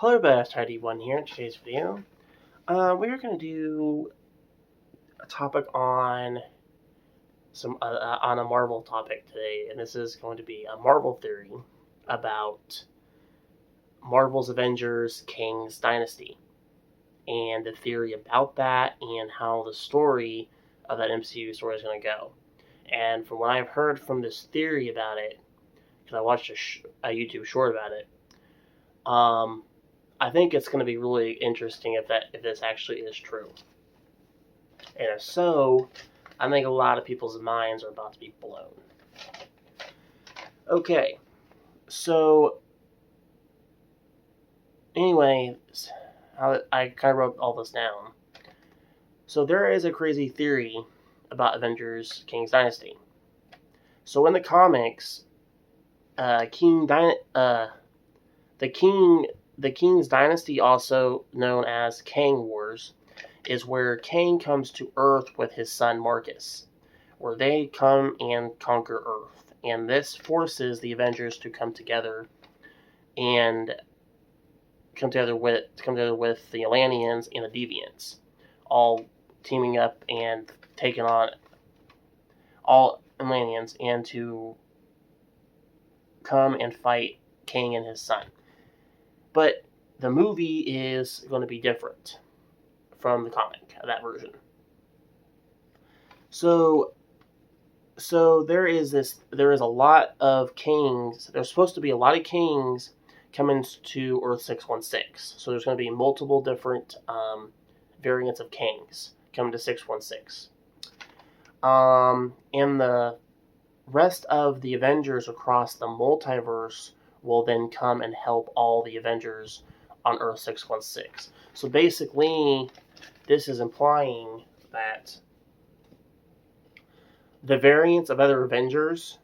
Hello everybody, it's Tidy1 here in today's video. We are going to do a topic on on a Marvel topic today, and this is going to be a Marvel theory about Marvel's Avengers Kang's dynasty, and the theory about that, and how the story of that MCU story is going to go. And from what I've heard from this theory about it, because I watched a YouTube short about it, I think it's going to be really interesting if this actually is true. And if so, I think a lot of people's minds are about to be blown. Okay, so anyway, I kind of wrote all this down. So there is a crazy theory about Avengers Kang's Dynasty. So in the comics, the King's Dynasty, also known as Kang Wars, is where Kang comes to Earth with his son Marcus, where they come and conquer Earth. And this forces the Avengers to come together and come together with the Atlanteans and the Deviants, all teaming up and taking on all Atlanteans and to come and fight Kang and his son. But the movie is going to be different from the comic, that version. So there is a lot of Kangs. There's supposed to be a lot of Kangs coming to Earth 616. So there's going to be multiple different variants of Kangs coming to 616. And the rest of the Avengers across the multiverse will then come and help all the Avengers on Earth 616. So basically, this is implying that the variants of other Avengers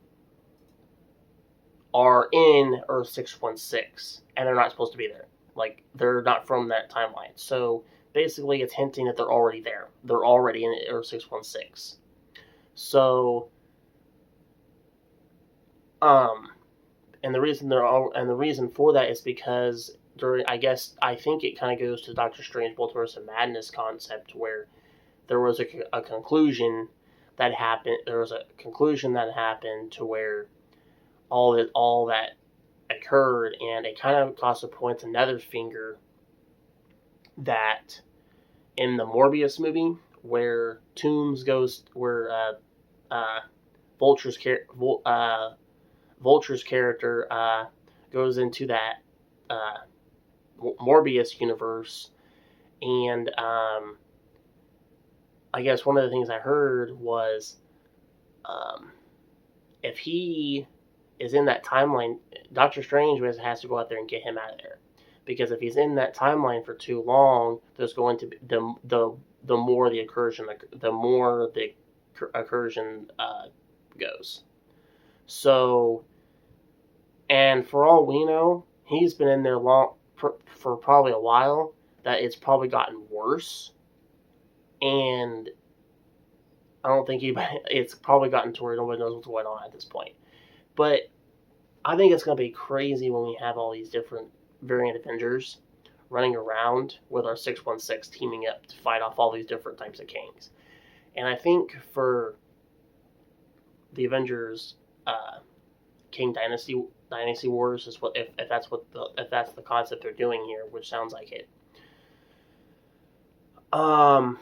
are in Earth 616, and they're not supposed to be there. Like, they're not from that timeline. So basically, it's hinting that they're already there. They're already in Earth 616. So, and the reason for that is because I think it kind of goes to Doctor Strange Multiverse of Madness concept, where there was a conclusion that happened. There was a conclusion that happened to where all that occurred, and it kind of also points another finger that in the Morbius movie, where Vulture's character goes into that Morbius universe, and I guess one of the things I heard was if he is in that timeline, Doctor Strange has to go out there and get him out of there, because if he's in that timeline for too long, there's going to be the more the incursion goes. So, and for all we know, he's been in there for probably a while, that it's probably gotten worse. And I don't think it's probably gotten to where nobody knows what's going on at this point. But I think it's going to be crazy when we have all these different variant Avengers running around with our 616 teaming up to fight off all these different types of Kangs. And I think for the Avengers King Dynasty Wars is if that's the concept they're doing here, which sounds like it. I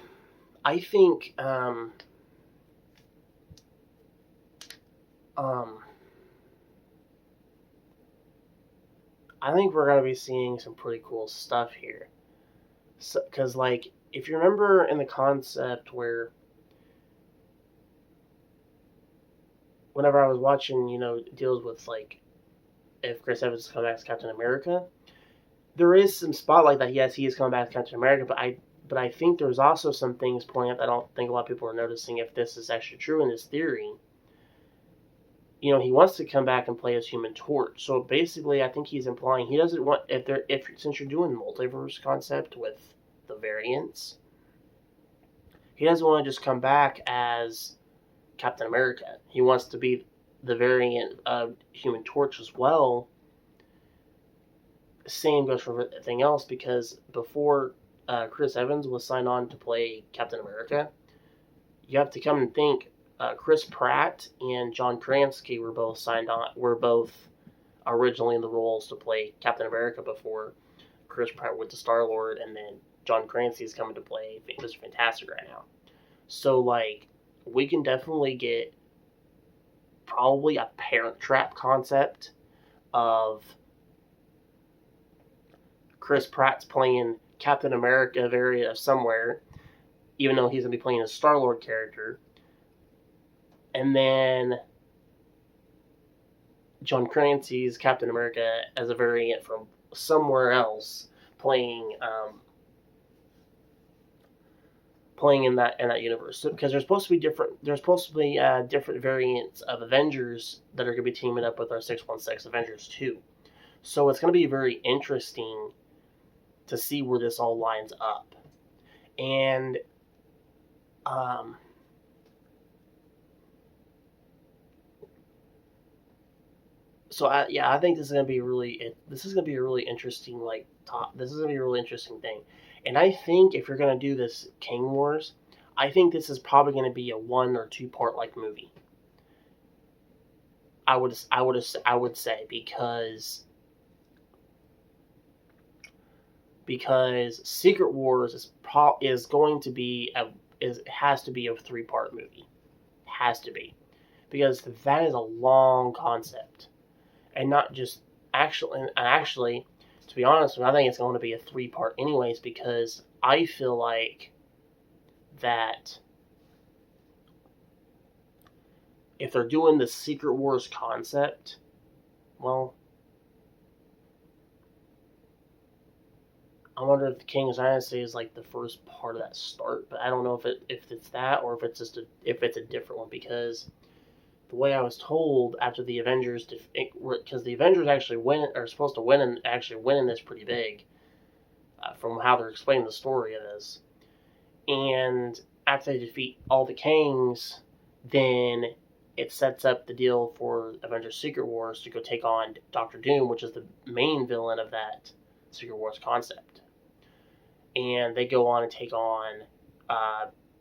think I think we're gonna be seeing some pretty cool stuff here. Because like, if you remember in the concept where whenever I was watching, deals with like if Chris Evans comes back as Captain America, there is some spotlight that yes, he is coming back as Captain America, but I think there's also some things pointing out that I don't think a lot of people are noticing if this is actually true in this theory. He wants to come back and play as Human Torch. So basically, I think he's implying he doesn't want since you're doing multiverse concept with the variants, he doesn't want to just come back as Captain America. He wants to be the variant of Human Torch as well, same goes for everything else, because before Chris Evans was signed on to play Captain America, you have to come and think Chris Pratt and John Krasinski were both signed on. Were both originally in the roles to play Captain America before Chris Pratt went to Star Lord, and then John Krasinski is coming to play Mr. Fantastic right now. So like, we can definitely get probably a Parent Trap concept of Chris Pratt's playing Captain America variant of somewhere, even though he's going to be playing a Star Lord character. And then John Krasinski's Captain America as a variant from somewhere else, playing in that universe. So, because there's supposed to be different variants of Avengers that are going to be teaming up with our 616 Avengers too. So it's going to be very interesting to see where this all lines up. And so I think this is going to be a really interesting this is going to be a really interesting thing. And I think if you're going to do this King Wars, I think this is probably going to be a 1 or 2 part like movie. I would say, because Secret Wars is going to be has to be a 3-part movie. Has to be, because that is a long concept, and not just actually, to be honest, I think it's going to be a 3-part anyways, because I feel like that if they're doing the Secret Wars concept, well, I wonder if the King's Dynasty is like the first part of that start, but I don't know if it's that, or if it's a different one, because the way I was told after the Avengers, because the Avengers actually are supposed to win and actually winning this pretty big, from how they're explaining the story of this, and after they defeat all the Kangs, then it sets up the deal for Avengers Secret Wars to go take on Doctor Doom, which is the main villain of that Secret Wars concept. And they go on and take on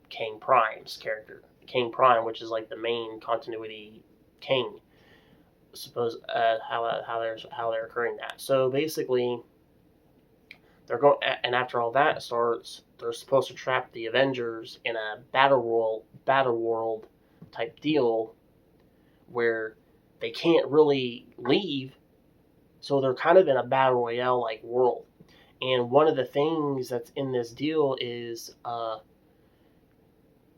King Prime's character. King Prime, which is like the main continuity king. Suppose how they're occurring that. So basically, they're going, and after all that starts, they're supposed to trap the Avengers in a battle world type deal, where they can't really leave. So they're kind of in a battle royale like world. And one of the things that's in this deal is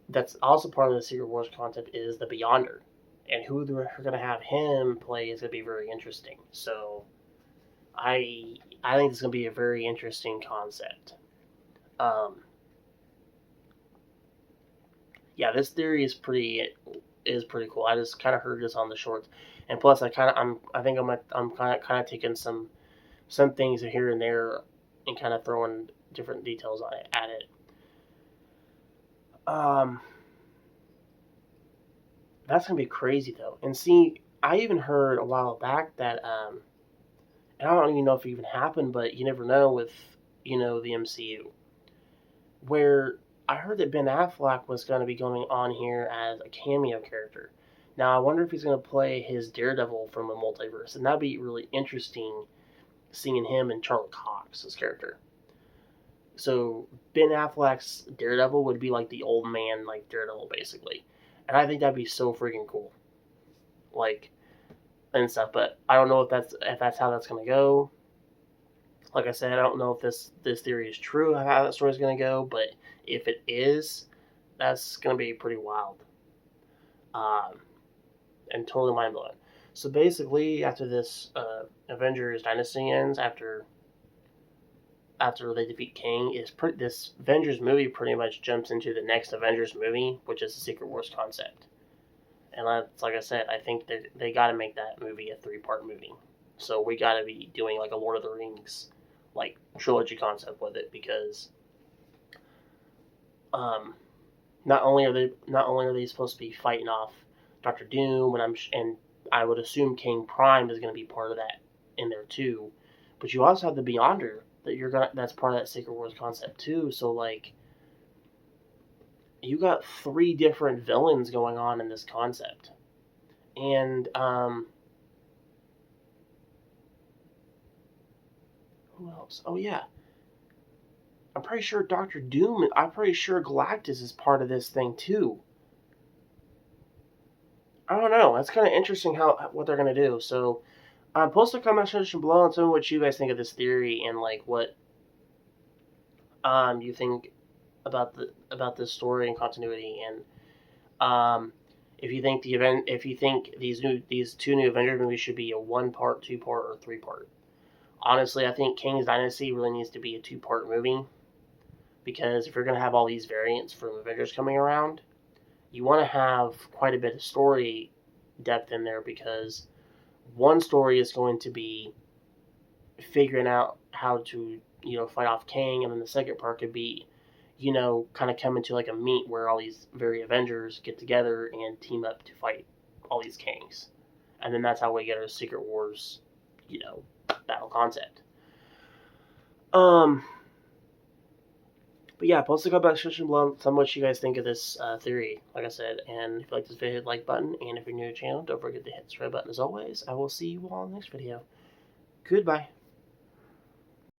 that's also part of the Secret Wars concept is the Beyonder, and who they're going to have him play is going to be very interesting. So I think it's going to be a very interesting concept. Yeah, this theory is pretty cool. I just kind of heard this on the shorts, and plus I'm kind of taking some things here and there and kind of throwing different details on it at it. That's gonna be crazy though. And see, I even heard a while back that and I don't even know if it even happened, but you never know with the MCU, where I heard that Ben Affleck was going to be going on here as a cameo character. Now I wonder if he's going to play his Daredevil from a multiverse, and that'd be really interesting, seeing him and Charlie Cox's character. So Ben Affleck's Daredevil would be like the old man, like Daredevil, basically, and I think that'd be so freaking cool, like, and stuff. But I don't know if that's how that's gonna go. Like I said, I don't know if this theory is true, how that story's gonna go, but if it is, that's gonna be pretty wild, and totally mind blowing. So basically, after this Avengers Dynasty ends, after they defeat King, this Avengers movie pretty much jumps into the next Avengers movie, which is the Secret Wars concept. And that's, like I said, I think that they got to make that movie a 3-part movie. So we got to be doing like a Lord of the Rings like trilogy concept with it, because not only are they supposed to be fighting off Doctor Doom, and I would assume King Prime is going to be part of that in there too, But you also have the Beyonder that's part of that Secret Wars concept too. So like you got 3 different villains going on in this concept. And who else? Oh yeah. I'm pretty sure Doctor Doom, I'm pretty sure Galactus is part of this thing too. I don't know. That's kind of interesting what they're gonna do. So, post a comment section below and tell me what you guys think of this theory and like what you think about this story and continuity, and if you think these 2 new Avengers movies should be a 1-part, 2-part, or 3-part. Honestly, I think Kang's Dynasty really needs to be a 2-part movie, because if you're gonna have all these variants from Avengers coming around, you want to have quite a bit of story depth in there, because one story is going to be figuring out how to fight off Kang, and then the second part could be kind of come into like a meet where all these very Avengers get together and team up to fight all these Kangs, and then that's how we get our Secret Wars battle concept. But yeah, post a comment section below. Tell me what you guys think of this theory, like I said. And if you like this video, hit the like button. And if you're new to the channel, don't forget to hit the subscribe button as always. I will see you all in the next video. Goodbye.